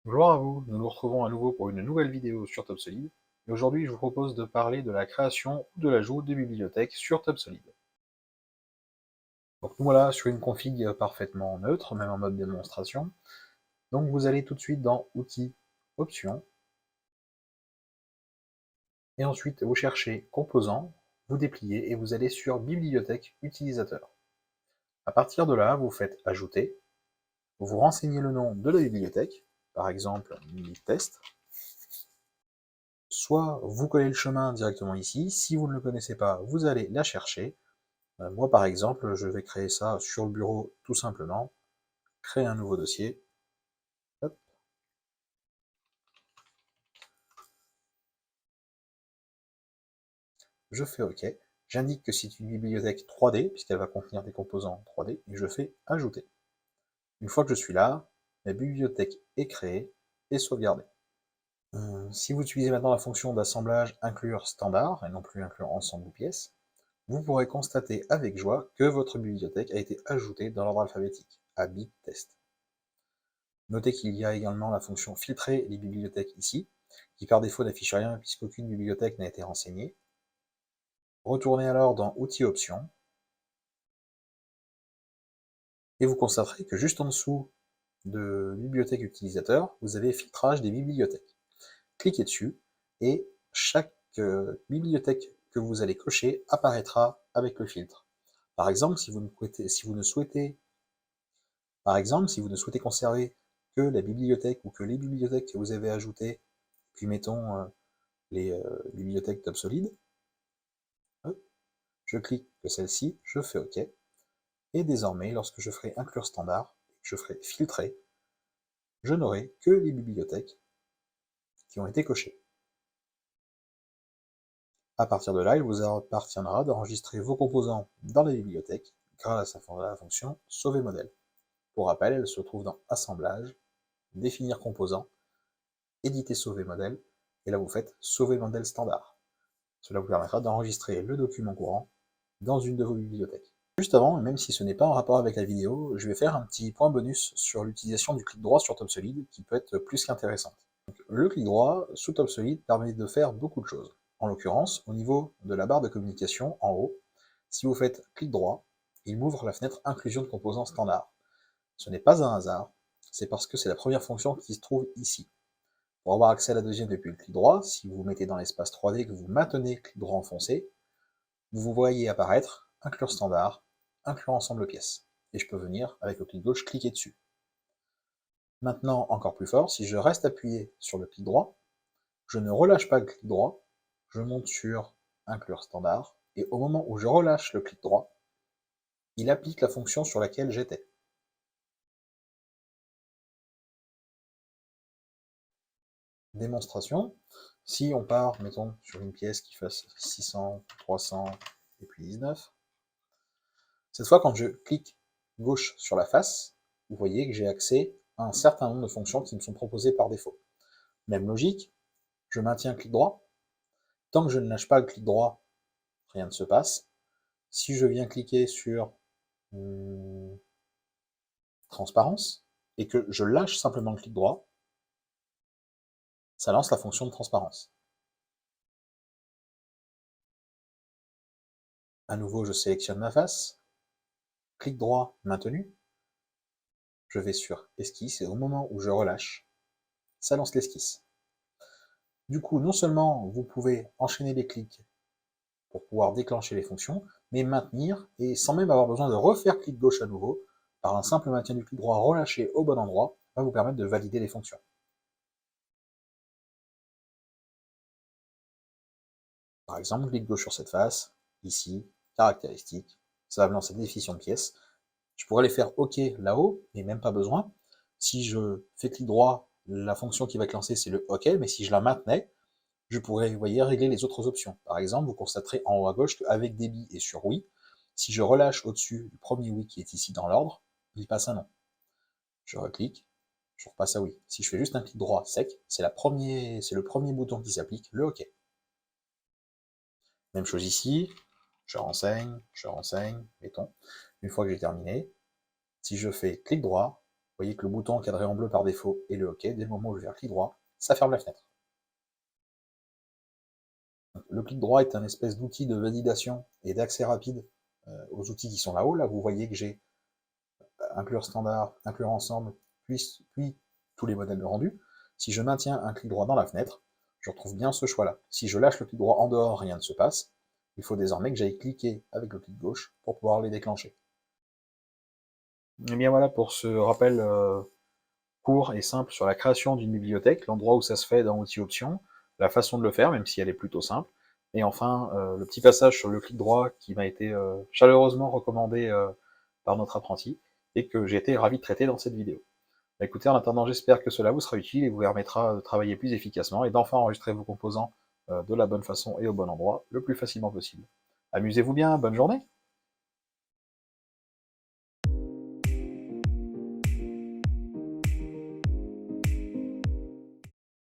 Bonjour à vous, nous nous retrouvons à nouveau pour une nouvelle vidéo sur TopSolid. Et aujourd'hui, je vous propose de parler de la création ou de l'ajout de bibliothèques sur TopSolid. Donc nous voilà sur une config parfaitement neutre, même en mode démonstration. Donc vous allez tout de suite dans Outils, Options, et ensuite vous cherchez Composants, vous dépliez et vous allez sur Bibliothèque utilisateur. À partir de là, vous faites Ajouter, vous renseignez le nom de la bibliothèque, par exemple test. Soit vous collez le chemin directement ici, si vous ne le connaissez pas, vous allez la chercher. Moi par exemple, je vais créer ça sur le bureau tout simplement, créer un nouveau dossier, hop, je fais OK, j'indique que c'est une bibliothèque 3D, puisqu'elle va contenir des composants 3D, et je fais Ajouter. Une fois que je suis là, la bibliothèque est créée et sauvegardée. Si vous utilisez maintenant la fonction d'assemblage inclure standard, et non plus inclure ensemble de pièces, vous pourrez constater avec joie que votre bibliothèque a été ajoutée dans l'ordre alphabétique, à bit test. Notez qu'il y a également la fonction filtrer les bibliothèques ici, qui par défaut n'affiche rien puisqu'aucune bibliothèque n'a été renseignée. Retournez alors dans Outils Options, et vous constaterez que juste en dessous de Bibliothèque utilisateur, vous avez Filtrage des bibliothèques. Cliquez dessus, et chaque bibliothèque que vous allez cocher apparaîtra avec le filtre. Par exemple, si vous ne souhaitez conserver que la bibliothèque ou que les bibliothèques que vous avez ajoutées, puis mettons les bibliothèques TopSolid, je clique que celle-ci, je fais OK, et désormais, lorsque je ferai inclure standard, je ferai filtrer, je n'aurai que les bibliothèques qui ont été cochées. À partir de là, il vous appartiendra d'enregistrer vos composants dans la bibliothèque grâce à la fonction sauver modèle. Pour rappel, elle se trouve dans Assemblage, Définir composant, Éditer sauver modèle, et là vous faites sauver modèle standard. Cela vous permettra d'enregistrer le document courant dans une de vos bibliothèques. Juste avant, même si ce n'est pas en rapport avec la vidéo, je vais faire un petit point bonus sur l'utilisation du clic droit sur TopSolid qui peut être plus qu'intéressante. Le clic droit sous TopSolid permet de faire beaucoup de choses. En l'occurrence, au niveau de la barre de communication en haut, si vous faites clic droit, il m'ouvre la fenêtre inclusion de composants standard. Ce n'est pas un hasard, c'est parce que c'est la première fonction qui se trouve ici. Pour avoir accès à la deuxième depuis le clic droit, si vous vous mettez dans l'espace 3D et que vous maintenez clic droit enfoncé, vous voyez apparaître inclure standard, inclure ensemble pièces. Et je peux venir, avec le clic gauche, cliquer dessus. Maintenant, encore plus fort, si je reste appuyé sur le clic droit, je ne relâche pas le clic droit, je monte sur inclure standard, et au moment où je relâche le clic droit, il applique la fonction sur laquelle j'étais. Démonstration, si on part, mettons, sur une pièce qui fasse 600, 300, et puis 19, cette fois, quand je clique gauche sur la face, vous voyez que j'ai accès à un certain nombre de fonctions qui me sont proposées par défaut. Même logique, je maintiens un clic droit. Tant que je ne lâche pas le clic droit, rien ne se passe. Si je viens cliquer sur transparence, et que je lâche simplement le clic droit, ça lance la fonction de transparence. À nouveau, je sélectionne ma face, clic droit maintenu, je vais sur esquisse, et au moment où je relâche, ça lance l'esquisse. Du coup, non seulement vous pouvez enchaîner les clics pour pouvoir déclencher les fonctions, mais maintenir, et sans même avoir besoin de refaire clic gauche à nouveau, par un simple maintien du clic droit relâché au bon endroit, va vous permettre de valider les fonctions. Par exemple, clic gauche sur cette face, ici, caractéristiques, ça va me lancer des définitions de pièces. Je pourrais les faire OK là-haut, mais même pas besoin. Si je fais clic droit, la fonction qui va être lancée, c'est le OK, mais si je la maintenais, je pourrais, vous voyez, régler les autres options. Par exemple, vous constaterez en haut à gauche qu'avec débit et sur oui, si je relâche au-dessus du premier oui qui est ici dans l'ordre, il passe un non. Je reclique, je repasse à oui. Si je fais juste un clic droit sec, c'est le premier bouton qui s'applique, le OK. Même chose ici, je renseigne, mettons. Une fois que j'ai terminé, si je fais clic droit, voyez que le bouton encadré en bleu par défaut est le OK. Dès le moment où je vais faire clic droit, ça ferme la fenêtre. Le clic droit est un espèce d'outil de validation et d'accès rapide aux outils qui sont là-haut. Là, vous voyez que j'ai inclure standard, inclure ensemble, puis tous les modèles de rendu. Si je maintiens un clic droit dans la fenêtre, je retrouve bien ce choix-là. Si je lâche le clic droit en dehors, rien ne se passe. Il faut désormais que j'aille cliquer avec le clic gauche pour pouvoir les déclencher. Et bien voilà pour ce rappel court et simple sur la création d'une bibliothèque, l'endroit où ça se fait dans Outils Options, la façon de le faire, même si elle est plutôt simple, et enfin le petit passage sur le clic droit qui m'a été chaleureusement recommandé par notre apprenti, et que j'ai été ravi de traiter dans cette vidéo. Écoutez, en attendant, j'espère que cela vous sera utile et vous permettra de travailler plus efficacement et d'enfin enregistrer vos composants de la bonne façon et au bon endroit, le plus facilement possible. Amusez-vous bien, bonne journée!